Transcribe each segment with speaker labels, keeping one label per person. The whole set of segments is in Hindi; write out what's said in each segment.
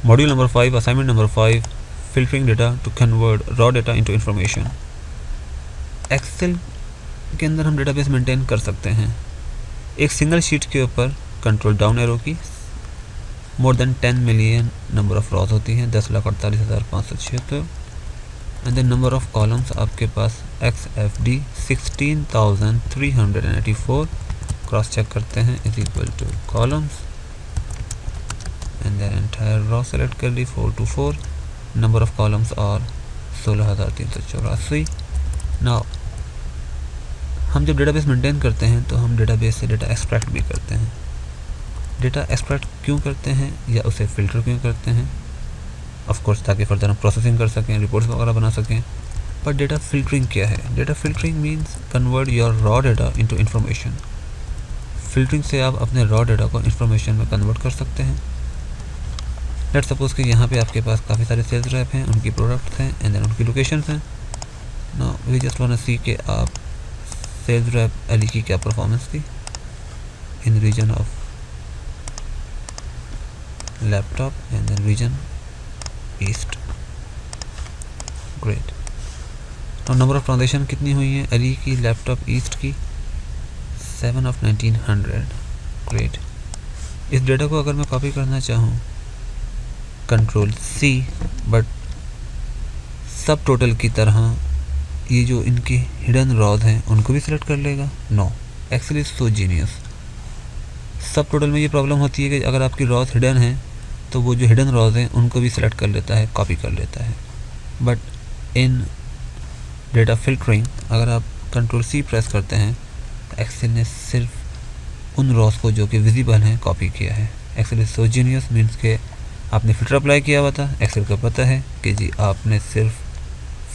Speaker 1: Module number 5, assignment number 5, filtering data to convert raw data into information. Excel के अंदर हम डेटाबेस मेंटेन कर सकते हैं। एक सिंगल शीट के ऊपर control down arrow key more than 10 million number of rows होती हैं, 10,48,576। And then number of columns आपके पास XFD 16,384। क्रॉस चेक करते हैं, is equal to columns and then entire row select कर ली 4 to 4। नंबर ऑफ कॉलम्स और 16,384। नाउ हम जब डेटाबेस मेंटेन करते हैं तो हम डेटाबेस से डेटा एक्सट्रैक्ट भी करते हैं। डेटा एक्सट्रैक्ट क्यों करते हैं या उसे फ़िल्टर क्यों करते हैं? ऑफ कोर्स ताकि फर्दर हम प्रोसेसिंग कर सकें, रिपोर्ट्स वगैरह बना सकें। पर डेटा फ़िल्टरिंग क्या है? Data filtering means convert your raw data into information. Filtering से आप अपने रॉ डेटा को इन्फॉर्मेशन में कन्वर्ट कर सकते हैं। लेट्स सपोज कि यहाँ पे आपके पास काफ़ी सारे सेल्स रैप हैं, उनकी प्रोडक्ट्स हैं एंड देन उनकी लोकेशंस हैं। Now we just want to see कि आप सेल्स रैप एली की क्या परफॉर्मेंस थी in region of laptop and then region east. Great. और नंबर ऑफ ट्रांजेक्शन कितनी हुई है एली की लैपटॉप ईस्ट की? 7 of 1900। ग्रेट। इस डेटा को अगर मैं कॉपी करना चाहूँ कंट्रोल C, बट सब टोटल की तरह ये जो इनके हिडन रॉज हैं उनको भी सिलेक्ट कर लेगा? No, Excel is so genius. सब टोटल में ये प्रॉब्लम होती है कि अगर आपकी रॉज हिडन हैं तो वो जो हिडन रॉज हैं उनको भी सिलेक्ट कर लेता है, कॉपी कर लेता है। बट इन डेटा फिल्टरिंग अगर आप कंट्रोल C प्रेस करते हैं तो एक्सेल ने सिर्फ उन रॉज को जो कि विजिबल हैं कॉपी किया है। Excel is so genius means के आपने फ़िल्टर अप्लाई किया हुआ था, एक्सेल को पता है कि जी आपने सिर्फ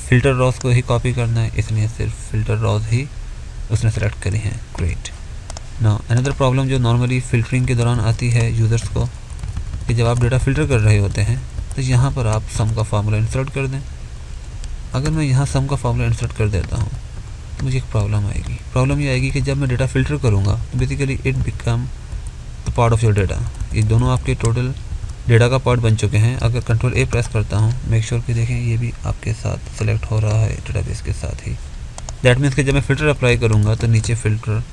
Speaker 1: फ़िल्टर रॉज को ही कॉपी करना है, इसलिए सिर्फ फ़िल्टर रॉज ही उसने सेलेक्ट करी हैं। ग्रेट। नाउ अनदर प्रॉब्लम जो नॉर्मली फ़िल्टरिंग के दौरान आती है यूज़र्स को कि जब आप डेटा फ़िल्टर कर रहे होते हैं तो यहाँ पर आप सम का फार्मूला इंसर्ट कर दें। अगर मैं यहाँ सम का फार्मूला इंसर्ट कर देता हूँ तो मुझे एक प्रॉब्लम आएगी। प्रॉब्लम ये आएगी कि जब मैं डेटा फ़िल्टर करूँगा तो basically it become the part of your data. ये दोनों आपके टोटल डेटा का पार्ट बन चुके हैं। अगर कंट्रोल A प्रेस करता हूँ, मेक श्योर कि देखें ये भी आपके साथ सेलेक्ट हो रहा है डेटाबेस के साथ ही। दैट मीन्स कि जब मैं फ़िल्टर अप्लाई करूँगा तो नीचे फ़िल्टर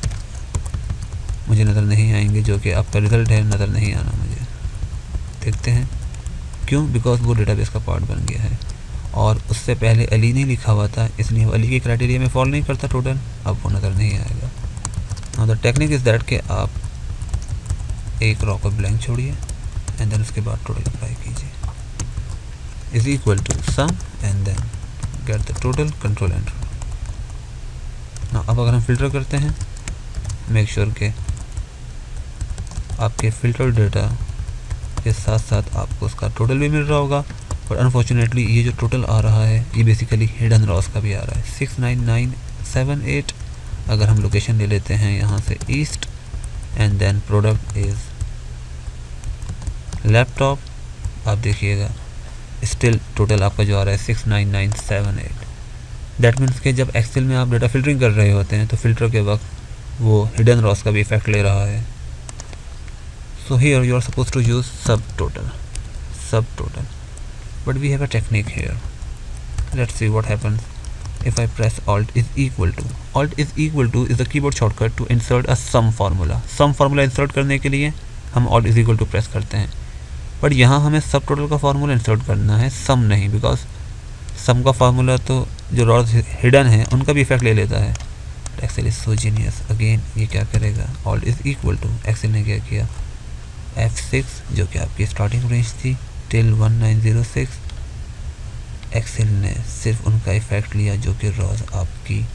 Speaker 1: मुझे नज़र नहीं आएंगे, जो कि आपका रिज़ल्ट है, नज़र नहीं आना मुझे। देखते हैं क्यों? बिकॉज वो डेटाबेस का पार्ट बन गया है और उससे पहले एली नहीं लिखा हुआ था, इसलिए वो एली के क्राइटेरिया में फॉल नहीं करता टोटल, अब वो नज़र नहीं आएगा। Now the technique is that कि आप एक रॉ को ब्लैंक छोड़िए एंड देन उसके बाद टोटल अप्लाई कीजिए, is equal to sum and then get the total, control enter. ना अब अगर हम फ़िल्टर करते हैं, मेक श्योर के आपके फ़िल्टर डेटा के साथ साथ आपको उसका टोटल भी मिल रहा होगा। पर अनफॉर्चुनेटली ये जो टोटल आ रहा है ये बेसिकली हिडन रॉस का भी आ रहा है 69978। अगर हम लोकेशन ले लेते हैं यहाँ से east and then product is laptop, आप देखिएगा स्टिल टोटल आपका जो आ रहा है 69978। दैट मीन्स कि जब एक्सेल में आप डेटा फ़िल्टरिंग कर रहे होते हैं तो फ़िल्टर के वक्त वो हिडन रॉस का भी इफ़ेक्ट ले रहा है। So here you are suppose to use subtotal, but we have a technique here. Let's see what happens if I press Alt is equal to। Alt is equal to is the keyboard shortcut to insert a sum formula। sum formula insert करने के लिए हम Alt is equal to press करते हैं, बट यहाँ हमें सब टोटल का फार्मूला इंसर्ट करना है, सम नहीं, बिकॉज सम का फार्मूला तो जो रॉज हिडन है उनका भी इफेक्ट ले लेता है। Excel is so genius. Again ये क्या करेगा? Alt is equal to, Excel ने क्या किया, F6 जो कि आपकी स्टार्टिंग रेंज थी टिल 1906। एक्सेल ने सिर्फ उनका इफ़ेक्ट लिया जो कि रॉज आपकी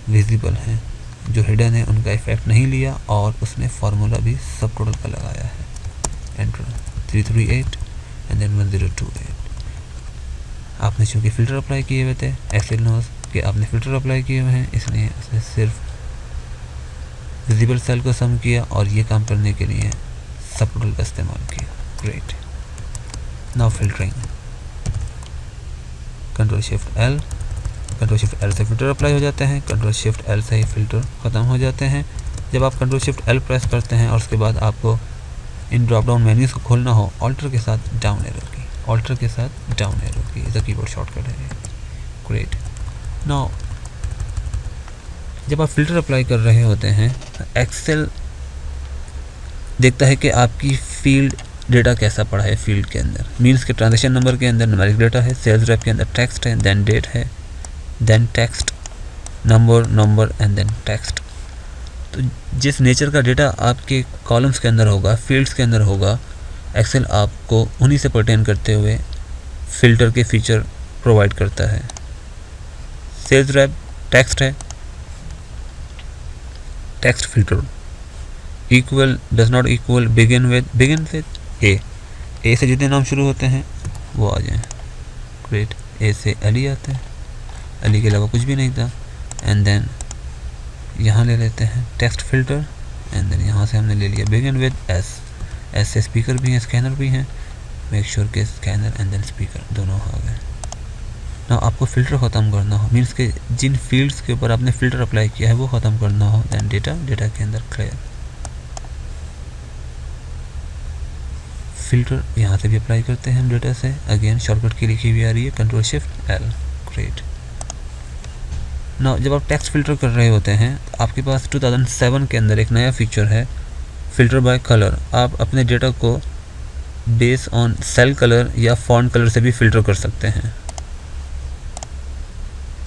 Speaker 1: विजिबल हैं, जो हिडन है उनका इफ़ेक्ट नहीं लिया, और उसने फार्मूला भी सब टोटल का लगाया है। Enter 338 and then 1028। आपने चूँकि फ़िल्टर अप्लाई किए हुए थे, एक्सेल नोज कि आपने फ़िल्टर अप्लाई किए हुए हैं, इसलिए उसने सिर्फ विजिबल सेल को सम किया और ये काम करने के लिए सब टोटल का इस्तेमाल किया। Great. Now filtering, control shift L से फ़िल्टर अप्लाई हो जाते हैं, कंट्रोल शिफ्ट एल से ही फ़िल्टर ख़त्म हो जाते हैं। जब आप कंट्रोल शिफ्ट एल प्रेस करते हैं और उसके बाद आपको इन ड्रॉप डाउन मेन्यूज को खोलना हो, ऑल्टर के साथ डाउन एरो की, ऑल्टर के साथ डाउन एरो की इज द कीबोर्ड शॉर्टकट है। ग्रेट। नाउ जब आप फिल्टर अप्लाई कर रहे होते हैं, एक्सेल देखता है कि आपकी फील्ड डेटा कैसा पड़ा है फील्ड के अंदर। मीन्स के ट्रांजेक्शन नंबर के अंदर न्यूमेरिक डेटा है, सेल्स रेप के अंदर टेक्स्ट है, देन डेट है, then text, number and then text. तो जिस नेचर का डेटा आपके कॉलम्स के अंदर होगा, फील्ड्स के अंदर होगा, एक्सेल आपको उन्हीं से पर्टेन करते हुए फिल्टर के फीचर प्रोवाइड करता है। सेल्स रेप टेक्स्ट है, text filter equal does not equal begin with A से जितने नाम शुरू होते हैं वो आ जाएं। ग्रेट। ए से अली आता है, अली के अलावा कुछ भी नहीं था। एंड देन यहाँ ले लेते हैं टेक्स्ट फिल्टर, एंड देन यहाँ से हमने ले लिया बिगिन विद एस से स्पीकर भी हैं, स्कैनर भी हैं। मेक श्योर के स्कैनर एंड देन स्पीकर दोनों आ गए। ना आपको फ़िल्टर ख़त्म करना हो, मीन्स के जिन फील्ड्स के ऊपर आपने फ़िल्टर अप्लाई किया है वो ख़त्म करना हो, देन डेटा के अंदर क्लियर फ़िल्टर यहाँ से भी अप्लाई करते हैं हम डेटा से। अगेन शॉर्टकट की लिखी हुई आ रही है Ctrl+Shift+L। ग्रेट। ना जब आप टेक्स्ट फिल्टर कर रहे होते हैं, आपके पास 2007 के अंदर एक नया फीचर है फ़िल्टर बाय कलर। आप अपने डेटा को बेस ऑन सेल कलर या फॉन्ट कलर से भी फ़िल्टर कर सकते हैं।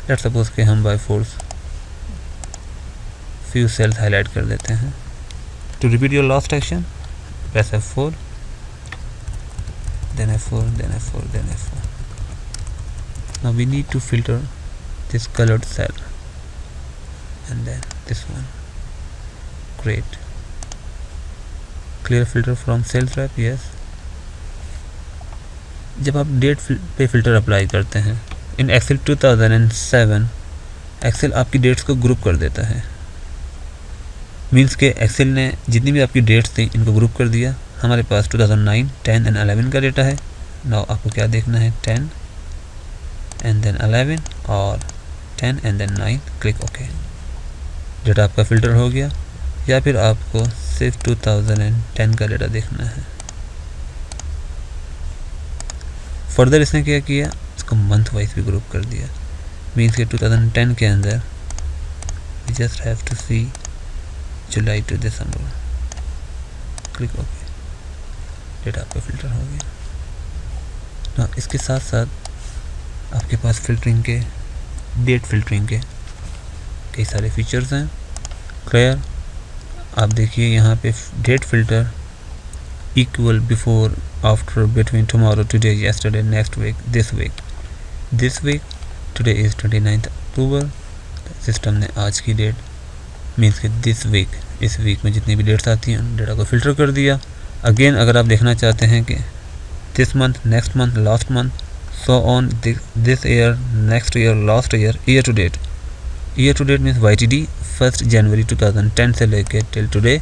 Speaker 1: लेट्स सपोज कि हम by force few cells highlight कर देते हैं। To repeat your last action press F4, then F4, then F4, then F4. Now we need to filter this colored cell and then this one. Great. Clear filter from sales rep, yes. जब आप डेट पे फिल्टर अप्लाई करते हैं इन एक्सेल 2007, एक्सेल आपकी डेट्स को ग्रुप कर देता है। मीन्स के एक्सेल ने जितनी भी आपकी डेट्स थी इनको ग्रुप कर दिया। हमारे पास 2009, 10 एंड 11 का डेटा है। नाउ आपको क्या देखना है, 10 एंड देन 11 और 10 and then 9, click okay. Data आपका फ़िल्टर हो गया। या फिर आपको सिर्फ 2010 का डेटा देखना है। फर्दर इसने क्या किया, इसको मंथ वाइज भी ग्रुप कर दिया। मीन्स के 2010 के अंदर we just have to see July to December, click okay. Data आपका फ़िल्टर हो गया ना। इसके साथ साथ आपके पास फ़िल्टरिंग के, डेट फ़िल्टरिंग के कई सारे फीचर्स हैं। क्लियर। आप देखिए यहाँ पे date filter equal before, after, between, tomorrow, today, yesterday, next week, this week. Today is 29 October. System ने आज की डेट मीन्स के दिस वीक, इस वीक में जितनी भी डेट्स आती हैं डेटा को फ़िल्टर कर दिया। अगेन अगर आप देखना चाहते हैं कि this month, next month, last month, so on, this year, next year, last year, year to date means YTD 1 जनवरी 2010 से लेके टिल टुडे।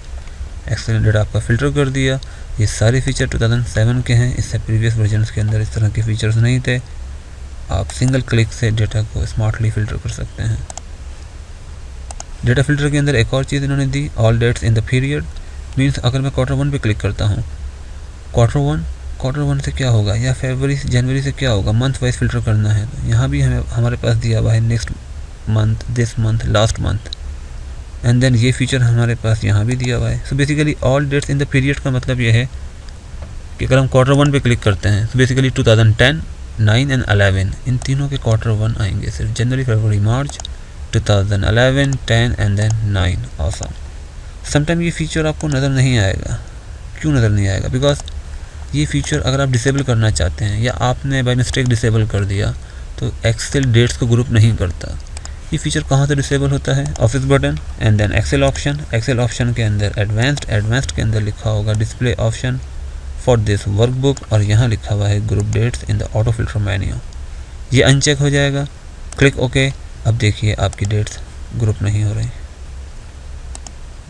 Speaker 1: एक्सेल डेटा आपका फ़िल्टर कर दिया। ये सारे फीचर 2007 के हैं। इससे प्रीवियस वर्जन्स के अंदर इस तरह के फीचर्स नहीं थे। आप सिंगल क्लिक से डेटा को स्मार्टली फ़िल्टर कर सकते हैं। डेटा फ़िल्टर के अंदर एक और चीज़ इन्होंने दी, all dates in the period. Means अगर मैं Q1 पे क्लिक करता हूँ, Q1 से क्या होगा, या फरवरी से जनवरी से क्या होगा, मंथ वाइज फ़िल्टर करना है तो यहाँ भी हमारे पास दिया हुआ है next month, this month, last month. And then ये फीचर हमारे पास यहाँ भी दिया हुआ है। So basically all dates in the period का मतलब ये है कि अगर हम Q1 पे क्लिक करते हैं तो बेसिकली 2010, 9 एंड 11 इन तीनों के Q1 आएंगे। सिर्फ जनवरी, फरवरी, मार्च, 2011, 10 एंड देन 9। ऑसम। समटाइम ये फीचर आपको नज़र नहीं आएगा। क्यों नज़र नहीं आएगा? बिकॉज ये फीचर अगर आप डिसेबल करना चाहते हैं या आपने बाय मिस्टेक डिसेबल कर दिया तो एक्सेल डेट्स को ग्रुप नहीं करता। ये फीचर कहाँ से डिसेबल होता है? Office button and then Excel option के अंदर एडवांस्ड के अंदर लिखा होगा display option for this workbook, और यहाँ लिखा हुआ है group dates in the auto filter menu. ये अनचेक हो जाएगा, क्लिक ओके। अब देखिए आपकी डेट्स ग्रुप नहीं हो रही,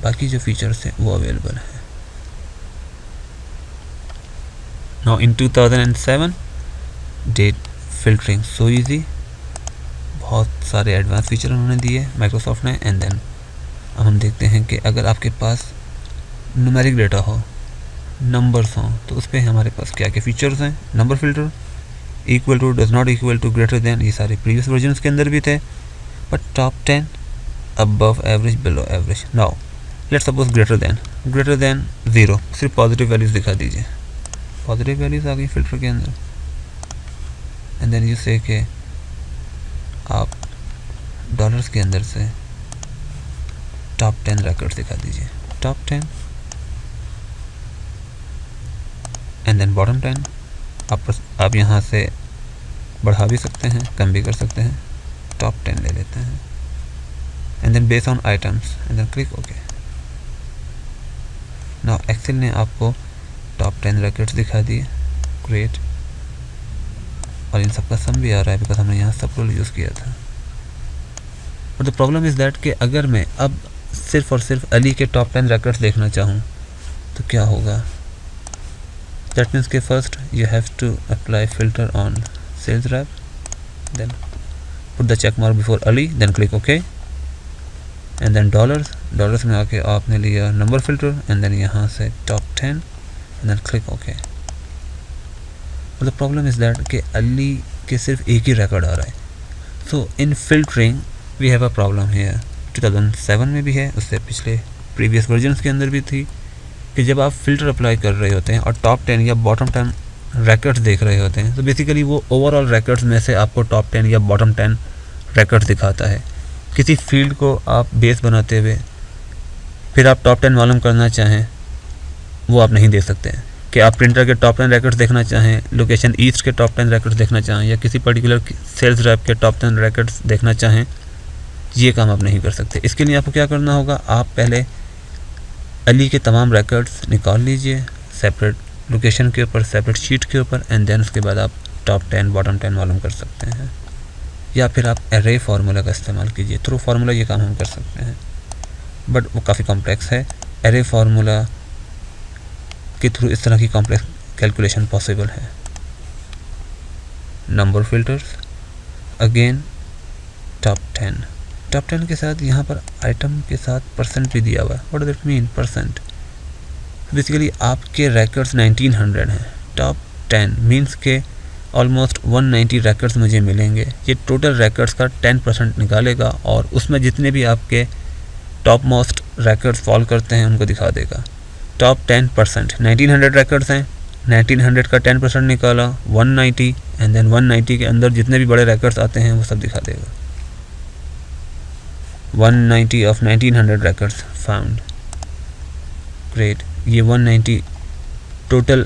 Speaker 1: बाकी जो फीचर्स हैं वो अवेलेबल है। Now in 2007 date filtering so easy, बहुत सारे एडवांस फीचर उन्होंने दिए माइक्रोसॉफ्ट ने। एंड देन अब हम देखते हैं कि अगर आपके पास न्यूमेरिक डेटा हो नंबर्स हों तो उस पर हमारे पास क्या क्या फीचर्स हैं। Number filter, equal to, does not equal to, greater than, ये सारे प्रीवियस वर्जन्स के अंदर भी थे। But top 10, above average, below average. Now let's suppose greater than 0, सिर्फ पॉजिटिव वैल्यूज़ दिखा दीजिए। पॉजिटिव वैल्यूज़ आ गई फिल्टर के अंदर। एंड देन यू से कि आप डॉलर्स के अंदर से टॉप 10 रिकॉर्ड्स दिखा दीजिए। Top 10 and then bottom 10। आप यहाँ से बढ़ा भी सकते हैं, कम भी कर सकते हैं। टॉप 10 ले लेते हैं and then base on items and then click okay. Now Excel ने आपको टॉप 10 रिकॉर्ड्स दिखा दिए। ग्रेट। और इन सबका सम भी आ रहा है बिकॉज हमने यहाँ सब रूल यूज़ किया था। But the problem is that कि अगर मैं अब सिर्फ और सिर्फ अली के टॉप 10 रिकॉर्ड्स देखना चाहूँ तो क्या होगा। दैट मीन्स के first you have to apply filter on sales rep, then put the check mark before Ali, then click okay. And then dollars में आके आपने लिया नंबर फिल्टर एंड देन यहाँ से top 10 and then click okay. The problem is that कि अली के सिर्फ एक ही रिकॉर्ड आ रहा है। So in filtering we have a problem here. 2007 में भी है, उससे पिछले प्रीवियस वर्जन्स के अंदर भी थी कि जब आप फ़िल्टर अप्लाई कर रहे होते हैं और टॉप 10 या बॉटम 10 रिकॉर्ड्स देख रहे होते हैं तो बेसिकली वो ओवरऑल रिकॉर्ड्स में से आपको टॉप 10 या बॉटम 10 रिकॉर्ड्स दिखाता है। किसी फील्ड को आप बेस बनाते हुए फिर आप टॉप 10 मालूम करना चाहें वो आप नहीं देख सकते हैं। कि आप प्रिंटर के टॉप 10 रिकॉर्ड्स देखना चाहें, लोकेशन ईस्ट के टॉप 10 रिकॉर्ड्स देखना चाहें या किसी पर्टिकुलर सेल्स रैप के टॉप 10 रिकॉर्ड्स देखना चाहें, ये काम आप नहीं कर सकते। इसके लिए आपको क्या करना होगा, आप पहले अली के तमाम रिकॉर्ड्स निकाल लीजिए सेपरेट लोकेशन के ऊपर, सेपरेट शीट के ऊपर एंड देन उसके बाद आप टॉप 10 बॉटम 10 मालूम कर सकते हैं। या फिर आप एरे फार्मूला का इस्तेमाल कीजिए। थ्रू फार्मूला ये काम हम कर सकते हैं बट वो काफ़ी कॉम्प्लेक्स है। एरे फार्मूला के थ्रू इस तरह की कॉम्प्लेक्स कैलकुलेशन पॉसिबल है। नंबर फिल्टर्स, अगेन टॉप 10 के साथ यहाँ पर आइटम के साथ परसेंट भी दिया हुआ है। What does it mean percent? Basically आपके रिकॉर्ड्स 1900 हैं। टॉप 10 मीन्स के ऑलमोस्ट 190 रिकॉर्ड्स मुझे मिलेंगे। ये टोटल रिकॉर्ड्स का 10% निकालेगा और उसमें जितने भी आपके टॉप मोस्ट रिकॉर्ड्स फॉल करते हैं उनको दिखा देगा। टॉप 10%, 1900 रिकॉर्ड्स हैं, 1900 का 10% निकाला 190 एंड देन 190 के अंदर जितने भी बड़े रिकॉर्ड्स आते हैं वो सब दिखा देगा। 190 ऑफ 1900 रिकॉर्ड्स फाउंड। ग्रेट। ये 190 टोटल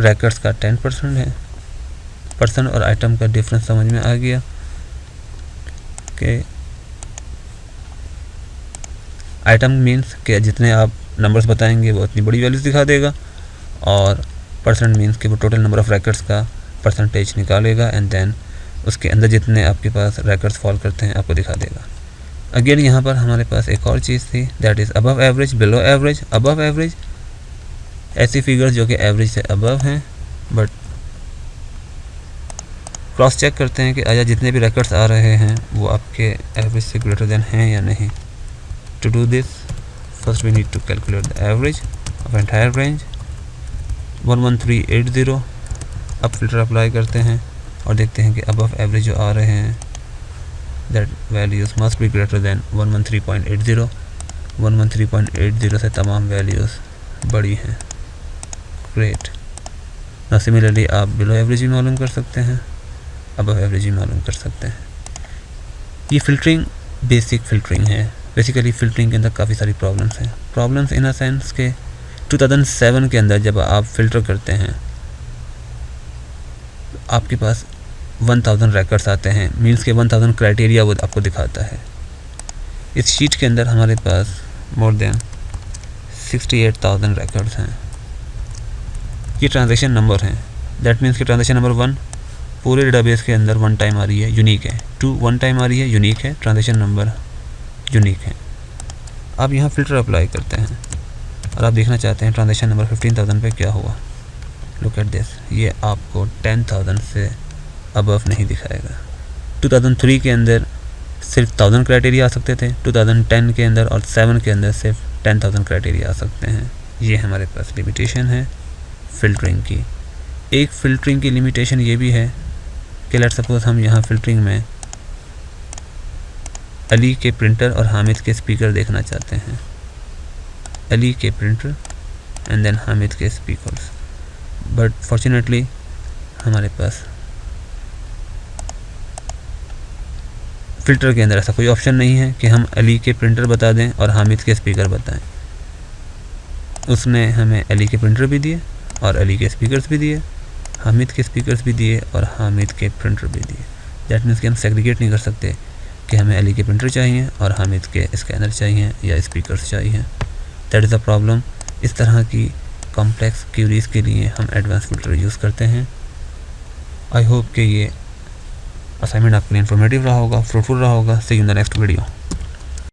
Speaker 1: रिकॉर्ड्स का 10% है। पर्सन और आइटम का डिफरेंस समझ में आ गया कि आइटम मीन्स कि जितने आप नंबर्स बताएंगे वो उतनी बड़ी वैल्यूज़ दिखा देगा और परसेंट मीन्स कि वो टोटल नंबर ऑफ़ रिकॉर्ड्स का परसेंटेज निकालेगा एंड देन उसके अंदर जितने आपके पास रिकॉर्ड्स फॉल करते हैं आपको दिखा देगा। अगेन यहाँ पर हमारे पास एक और चीज़ थी that is above average, below average. Above average ऐसी फिगर्स जो कि एवरेज से अबव हैं बट क्रॉस चेक करते हैं कि आया जितने भी रिकॉर्ड्स आ रहे हैं वो आपके एवरेज से ग्रेटर देन हैं या नहीं। To do this first we need to calculate the average of entire range 11380। अब फिल्टर अप्लाई करते हैं और देखते हैं कि अबव एवरेज जो आ रहे हैं that values must be greater than 113.80। 113.80 से तमाम वैल्यूज़ बड़ी हैं। ग्रेट। ना सिमिलरली आप बिलो एवरेज भी मालूम कर सकते हैं, अबव एवरेज भी मालूम कर सकते हैं। ये फ़िल्टरिंग बेसिक फ़िल्टरिंग है। बेसिकली फ़िल्टरिंग के अंदर काफ़ी सारी प्रॉब्लम्स हैं। प्रॉब्लम्स इन अ सेंस के 2007 के अंदर जब आप फ़िल्टर करते हैं आपके पास 1000 रिकॉर्ड्स आते हैं, मीन्स के 1000 क्राइटेरिया वो आपको दिखाता है। इस शीट के अंदर हमारे पास मोर देन 68,000 रिकॉर्ड्स हैं। ये ट्रांजैक्शन नंबर हैं। दैट मीन्स कि ट्रांजैक्शन नंबर 1 पूरे डेटाबेस के अंदर 1 टाइम आ रही है, यूनिक है। 2 1 टाइम आ रही है, यूनिक है। ट्रांजैक्शन नंबर यूनिक है। आप यहाँ फ़िल्टर अप्लाई करते हैं और आप देखना चाहते हैं ट्रांजैक्शन नंबर 15,000 पे क्या हुआ। लुक एट दिस, ये आपको 10,000 से अबव नहीं दिखाएगा। 2003 के अंदर सिर्फ 1000 क्राइटेरिया आ सकते थे, 2010 के अंदर और 7 के अंदर सिर्फ 10,000 क्राइटेरिया आ सकते हैं। ये हमारे पास लिमिटेशन है फ़िल्टरिंग की। एक फ़िल्टरिंग की लिमिटेशन ये भी है कि लेट्स सपोज हम यहाँ फ़िल्टरिंग में अली के प्रिंटर और हामिद के स्पीकर देखना चाहते हैं, अली के प्रिंटर एंड देन हामिद के स्पीकर्स, बट फॉर्चुनेटली हमारे पास फ़िल्टर के अंदर ऐसा कोई ऑप्शन नहीं है कि हम अली के प्रिंटर बता दें और हामिद के स्पीकर बताएं। उसने हमें अली के प्रिंटर भी दिए और अली के स्पीकर्स भी दिए, हामिद के स्पीकर्स भी दिए और हामिद के प्रिंटर भी दिए। दैट मीन्स कि हम सेग्रीगेट नहीं कर सकते कि हमें अली के प्रिंटर चाहिए और हामिद के स्कैनर चाहिए या स्पीकर्स चाहिए। That is a problem. इस तरह की कॉम्प्लेक्स क्यूरीज़ के लिए हम एडवांस फ़िल्टर यूज़ करते हैं। आई होप कि ये असाइनमेंट आपके लिए इन्फॉर्मेटिव रहा होगा, फ्रूटफुल रहा होगा। See you in the next video.